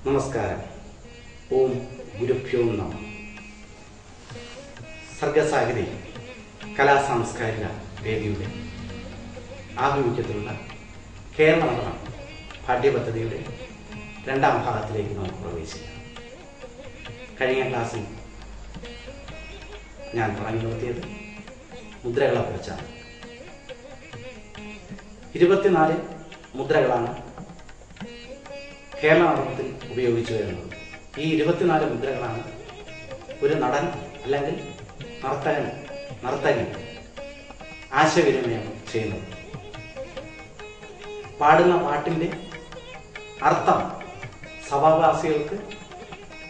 നമസ്കാരം. ഓം ഗുരുഭ്യോ നമഃ. സർഗസാഹിതി കലാസാംസ്കാരിക വേദിയുടെ ആഭിമുഖ്യത്തിലുള്ള കേരള നടനം പാഠ്യപദ്ധതിയുടെ രണ്ടാം ഭാഗത്തിലേക്ക് നമുക്ക് പ്രവേശിക്കാം. കഴിഞ്ഞ ക്ലാസ്സിൽ ഞാൻ പറഞ്ഞു നിർത്തിയത് മുദ്രകളെക്കുറിച്ചാണ്. 24 മുദ്രകളാണ് കേരള നടനത്തിൽ ഉപയോഗിച്ചു വരുന്നത്. ഈ 24 മുദ്രകളാണ് ഒരു നടൻ അല്ലെങ്കിൽ നർത്തകൻ ആശയവിനിമയം ചെയ്യുന്നത്. പാടുന്ന പാട്ടിന്റെ അർത്ഥം സഭാവാസികൾക്ക്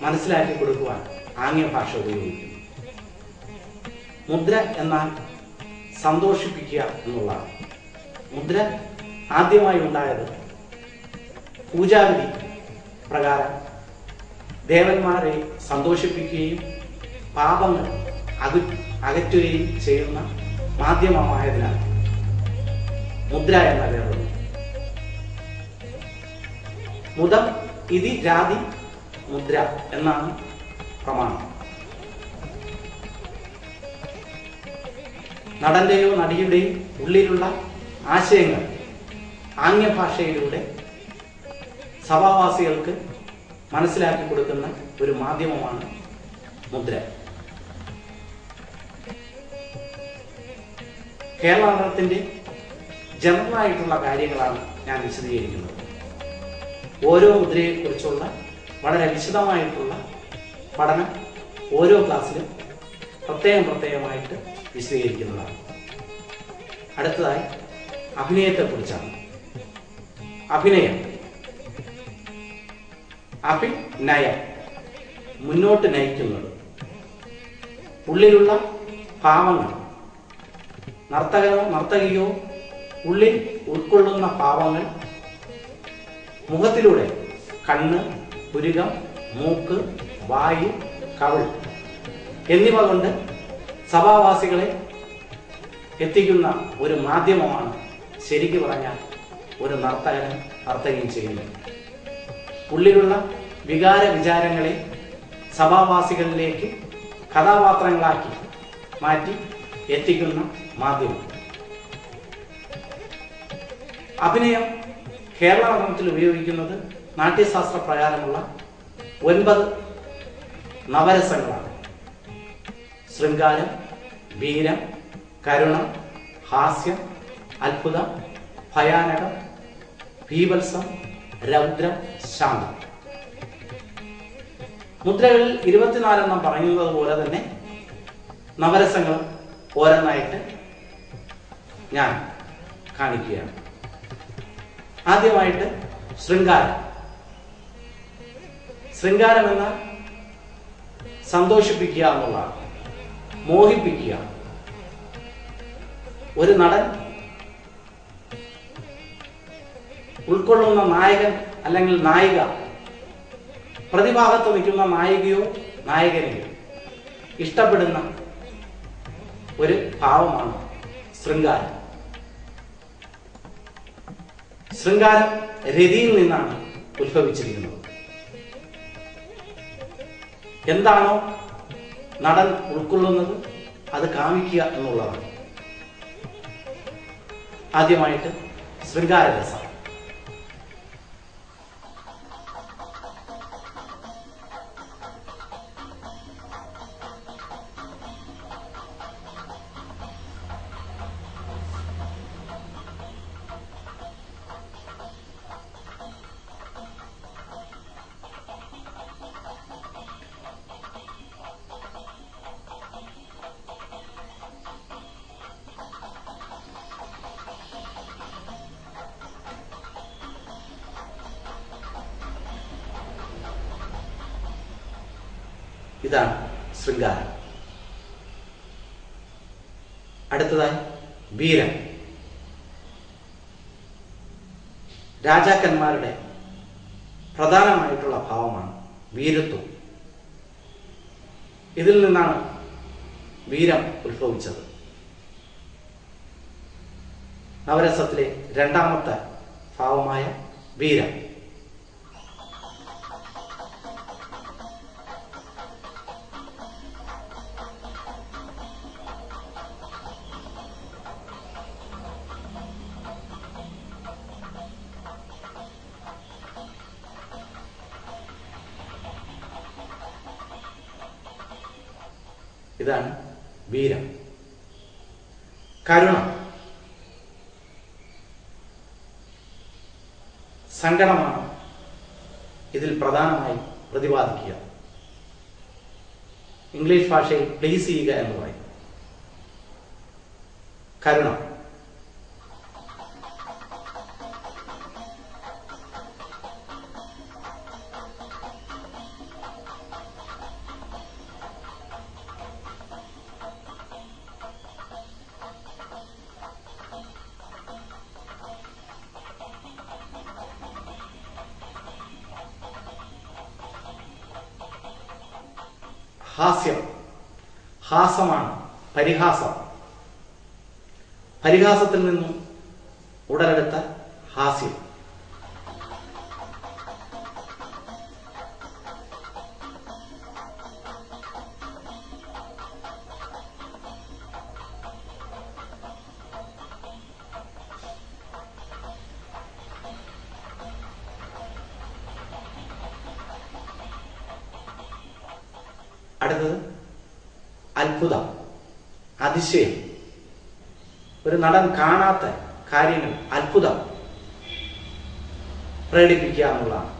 മനസ്സിലാക്കി കൊടുക്കുവാൻ ആംഗ്യഭാഷ ഉപയോഗിക്കുന്നു. മുദ്ര എന്നാൽ സന്തോഷിപ്പിക്കുക എന്നുള്ളതാണ്. മുദ്ര ആദ്യമായി ഉണ്ടായത് പൂജാവിധി പ്രകാരം ദേവന്മാരെ സന്തോഷിപ്പിക്കുകയും പാപങ്ങൾ അകറ്റുകയും ചെയ്യുന്ന മാധ്യമമായതിനാൽ മുദ്ര എന്ന പേരുള്ളൂ. മുദം ഇതി ജാതി മുദ്ര എന്നാണ് പ്രമാണം. നടന്റെയോ നടിയുടെയും ഉള്ളിലുള്ള ആശയങ്ങൾ ആംഗ്യഭാഷയിലൂടെ സഭാവാസികൾക്ക് മനസ്സിലാക്കി കൊടുക്കുന്ന ഒരു മാധ്യമമാണ് മുദ്ര. കേരള നടനത്തിന്റെ ജനറലായിട്ടുള്ള കാര്യങ്ങളാണ് ഞാൻ വിശദീകരിക്കുന്നത്. ഓരോ മുദ്രയെ കുറിച്ചുള്ള വളരെ വിശദമായിട്ടുള്ള പഠനം ഓരോ ക്ലാസ്സിലും പ്രത്യേകമായിട്ട് വിശദീകരിക്കുന്നതാണ്. അടുത്തതായി അഭിനയത്തെക്കുറിച്ചാണ്. അഭിനയം മുന്നോട്ട് നയിക്കുന്നത്. ഉള്ളിലുള്ള ഭാവങ്ങൾ നർത്തകനോ നർത്തകിയോ ഉള്ളിൽ ഉൾക്കൊള്ളുന്ന ഭാവങ്ങൾ മുഖത്തിലൂടെ കണ്ണ്, പുരികം, മൂക്ക്, വായു, കവിൾ എന്നിവ കൊണ്ട് സഭാവാസികളെ എത്തിക്കുന്ന ഒരു മാധ്യമമാണ് ശരിക്കു പറഞ്ഞാൽ ഒരു നർത്തകനും നർത്തകിയും ചെയ്യുന്നത്. ഉള്ളിലുള്ള വികാര വിചാരങ്ങളെ സഭാവാസികളിലേക്ക് കഥാപാത്രങ്ങളാക്കി മാറ്റി എത്തിക്കുന്ന മാധ്യമം. അഭിനയം കേരള നടനത്തിൽ ഉപയോഗിക്കുന്നത് നാട്യശാസ്ത്ര പ്രകാരമുള്ള 9 നവരസങ്ങളാണ്. ശൃംഗാരം, വീരം, കരുണം, ഹാസ്യം, അത്ഭുതം, ഭയാനകം, ഭീവത്സം, രൗദ്രം, ശാന്തം. മുദ്രകളിൽ 24 പറയുന്നത് പോലെ തന്നെ നവരസങ്ങൾ ഓരോന്നായിട്ട് ഞാൻ കാണിക്കുകയാണ്. ആദ്യമായിട്ട് ശൃംഗാരം. ശൃംഗാരം എന്നാൽ സന്തോഷിപ്പിക്കുക എന്നുള്ളതാണ്, മോഹിപ്പിക്കുക. ഒരു നടൻ ഉൾക്കൊള്ളുന്ന നായകൻ അല്ലെങ്കിൽ നായിക പ്രതിഭാഗത്ത് നിൽക്കുന്ന നായികയോ നായകനെയോ ഇഷ്ടപ്പെടുന്ന ഒരു ഭാവമാണ് ശൃംഗാരം. ശൃംഗാരം രതിയിൽ നിന്നാണ് ഉത്ഭവിച്ചിരിക്കുന്നത്. എന്താണോ നടൻ ഉൾക്കൊള്ളുന്നത് അത് കാമിക്കുക എന്നുള്ളതാണ്. ആദ്യമായിട്ട് ശൃംഗാരരസം. ഇതാണ് ശൃംഗാരം. അടുത്തതായി വീരം. രാജാക്കന്മാരുടെ പ്രധാനമായിട്ടുള്ള ഭാവമാണ് വീരത്വം. ഇതിൽ നിന്നാണ് വീരം ഉത്ഭവിച്ചത്. നവരസത്തിലെ രണ്ടാമത്തെ ഭാവമായ വീരം. ഇതാണ് വീരം. കരുണ, സങ്കടമാണ് ഇതിൽ പ്രധാനമായി പ്രതിപാദിക്കുക. ഇംഗ്ലീഷ് ഭാഷയിൽ പ്ലീസ് ചെയ്യുക എന്ന് പറയും. കരുണ. ഹാസ്യം, ഹാസമാണ്, പരിഹാസം. പരിഹാസത്തിൽ നിന്നും ഉടലെടുത്ത ഹാസ്യം. അടുത്തത് അത്ഭുതം, അതിശയം. ഒരു നടൻ കാണാത്ത കാര്യങ്ങൾ അത്ഭുതം പ്രകടിപ്പിക്കുക എന്നുള്ളതാണ്.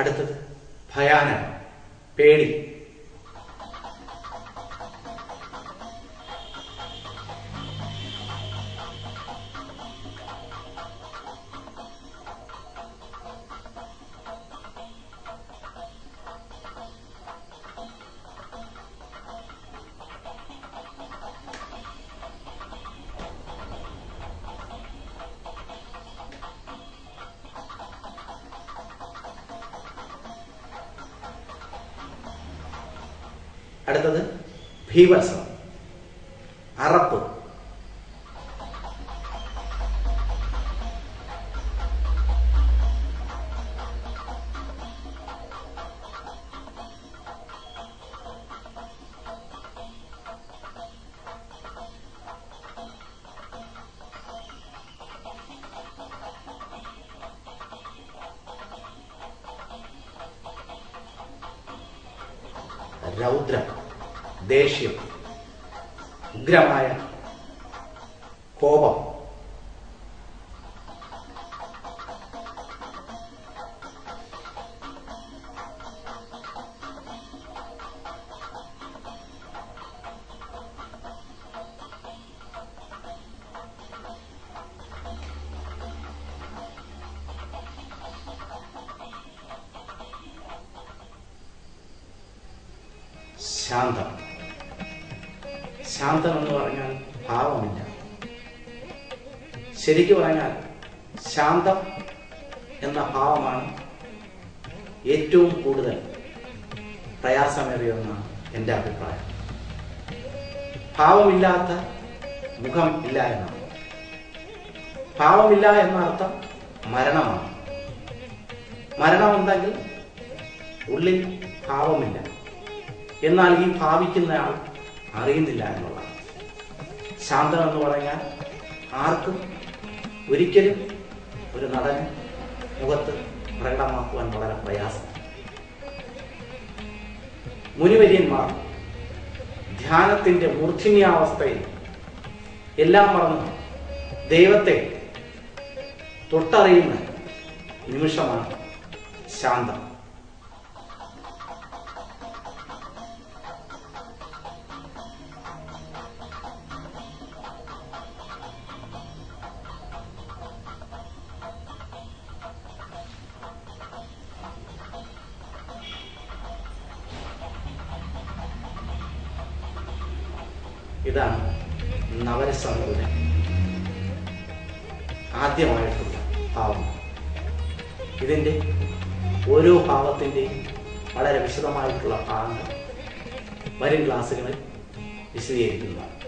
അടുത്തത് ഭയാനകം, പേടി. അടുത്തത് ഭീവത്സം, അറപ്പ്. രൗദ്രം, ദേഷ്യം, ഉഗ്രമായ കോപം. ശാന്തം. ശാന്തം എന്ന് പറഞ്ഞാൽ ഭാവമില്ല. ശരിക്കു പറഞ്ഞാൽ ശാന്തം എന്ന ഭാവമാണ് ഏറ്റവും കൂടുതൽ പ്രയാസമേറിയെന്നാണ് എൻ്റെ അഭിപ്രായം. ഭാവമില്ലാത്ത മുഖം ഇല്ല എന്നാണ്. ഭാവമില്ല എന്ന അർത്ഥം മരണമാണ്. മരണമെന്തെങ്കിൽ ഉള്ളിൽ ഭാവമില്ല, എന്നാൽ ഈ ഭാവിക്കുന്നയാൾ അറിയുന്നില്ല എന്നുള്ളതാണ്. ശാന്തം എന്ന് പറഞ്ഞാൽ ആർക്കും ഒരിക്കലും ഒരു നടന് മുഖത്ത് പ്രകടമാക്കുവാൻ വളരെ പ്രയാസം. മുനിവര്യന്മാർ ധ്യാനത്തിന്റെ മൂർച്ഛനീയാവസ്ഥയിൽ എല്ലാം മറന്ന് ദൈവത്തെ തൊട്ടറിയുന്ന നിമിഷമാണ് ശാന്തം. ഇതാണ് നവരസങ്ങളുടെ ആദ്യമായിട്ടുള്ള ഭാവം. ഇതിൻ്റെ ഓരോ ഭാവത്തിൻ്റെയും വളരെ വിശദമായിട്ടുള്ള ഭാഗങ്ങൾ വരും ക്ലാസ്സുകളിൽ വിശദീകരിക്കുന്നതാണ്.